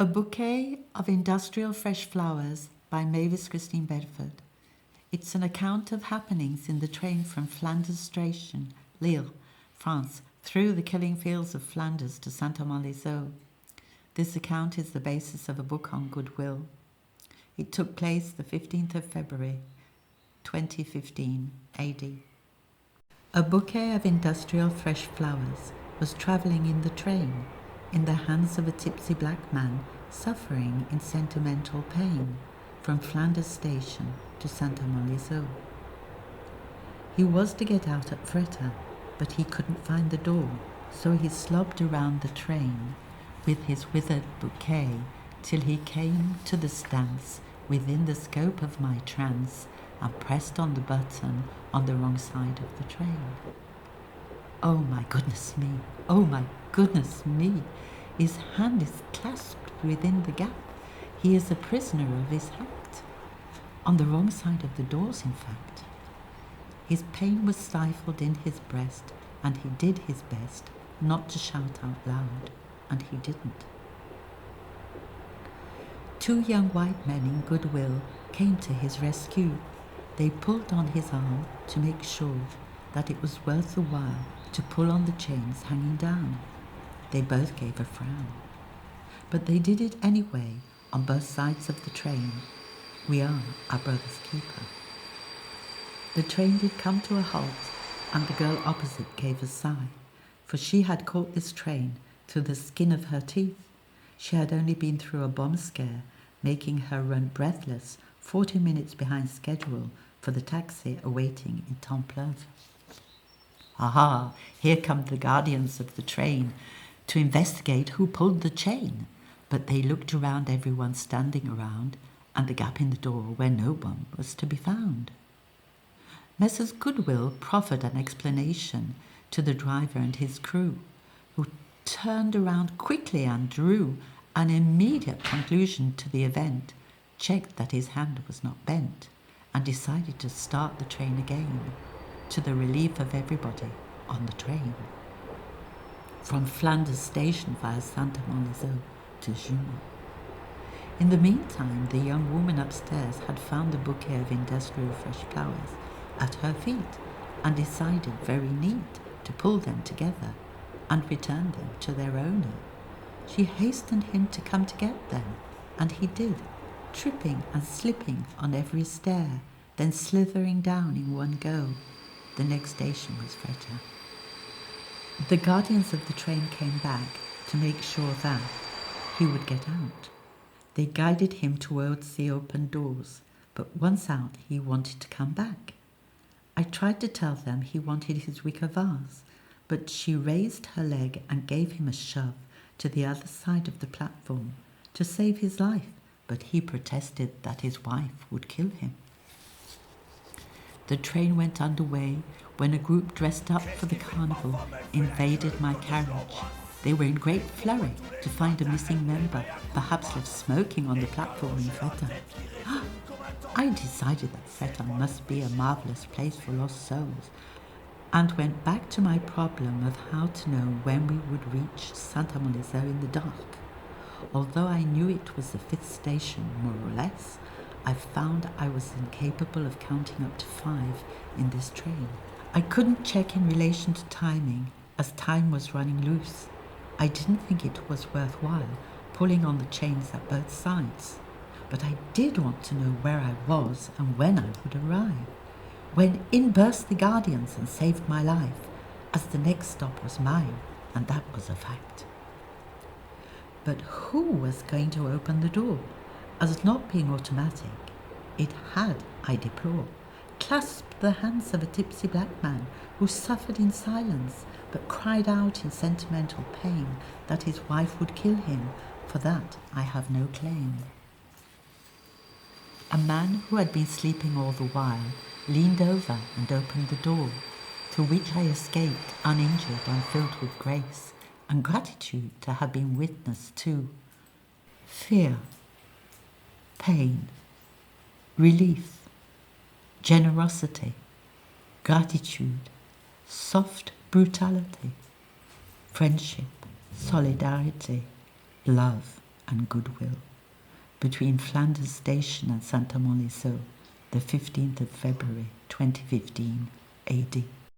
A Bouquet of Industrial Fresh Flowers by Mavis Christine Bedford. It's an account of happenings in the train from Flanders Station, Lille, France, through the killing fields of Flanders to Saint-Amand-les-Eaux. This account is the basis of a book on goodwill. It took place the 15th of February, 2015 AD. A bouquet of industrial fresh flowers was travelling in the train, in the hands of a tipsy black man suffering in sentimental pain, from Flanders Station to Saint-Amand-les-Eaux. He was to get out at Fretta, but he couldn't find the door, so he slobbed around the train with his withered bouquet till he came to the stance within the scope of my trance and pressed on the button on the wrong side of the train. Oh my goodness me, oh my goodness me, his hand is clasped within the gap. He is a prisoner of his act. On the wrong side of the doors, in fact. His pain was stifled in his breast, and he did his best not to shout out loud, and he didn't. Two young white men in goodwill came to his rescue. They pulled on his arm to make sure that it was worth the while to pull on the chains hanging down. They both gave a frown. But they did it anyway on both sides of the train. We are our brother's keeper. The train did come to a halt, and the girl opposite gave a sigh, for she had caught this train through the skin of her teeth. She had only been through a bomb scare, making her run breathless 40 minutes behind schedule for the taxi awaiting in Templeuve. Aha, here come the guardians of the train to investigate who pulled the chain. But they looked around everyone standing around and the gap in the door where no one was to be found. Messrs. Goodwill proffered an explanation to the driver and his crew, who turned around quickly and drew an immediate conclusion to the event, checked that his hand was not bent, and decided to start the train again, to the relief of everybody on the train. From Flanders Station via Saint-Amand-les-Eaux to Jument. In the meantime, the young woman upstairs had found the bouquet of industrial fresh flowers at her feet and decided, very neat, to pull them together and return them to their owner. She hastened him to come to get them, and he did, tripping and slipping on every stair, then slithering down in one go. The next station was Fretta. The guardians of the train came back to make sure that he would get out. They guided him towards the open doors, but once out he wanted to come back. I tried to tell them he wanted his wicker vase, but she raised her leg and gave him a shove to the other side of the platform to save his life, but he protested that his wife would kill him. The train went underway when a group dressed up for the carnival invaded my carriage. They were in great flurry to find a missing member, perhaps left smoking on the platform in Fretta. I decided that Fretta must be a marvellous place for lost souls, and went back to my problem of how to know when we would reach Saint-Amand-les-Eaux in the dark. Although I knew it was the 5th station, more or less, I found I was incapable of counting up to 5 in this train. I couldn't check in relation to timing, as time was running loose. I didn't think it was worthwhile pulling on the chains at both sides, but I did want to know where I was and when I would arrive, when in burst the guardians and saved my life, as the next stop was mine, and that was a fact. But who was going to open the door? As not being automatic, it had, I deplore, clasped the hands of a tipsy black man who suffered in silence, but cried out in sentimental pain that his wife would kill him. For that I have no claim. A man who had been sleeping all the while leaned over and opened the door, through which I escaped uninjured and filled with grace and gratitude to have been witness to. Fear, pain, relief, generosity, gratitude, soft brutality, friendship, solidarity, love, and goodwill, between Flanders Station and Saint-Amand-les-Eaux, the 15th of February 2015 AD.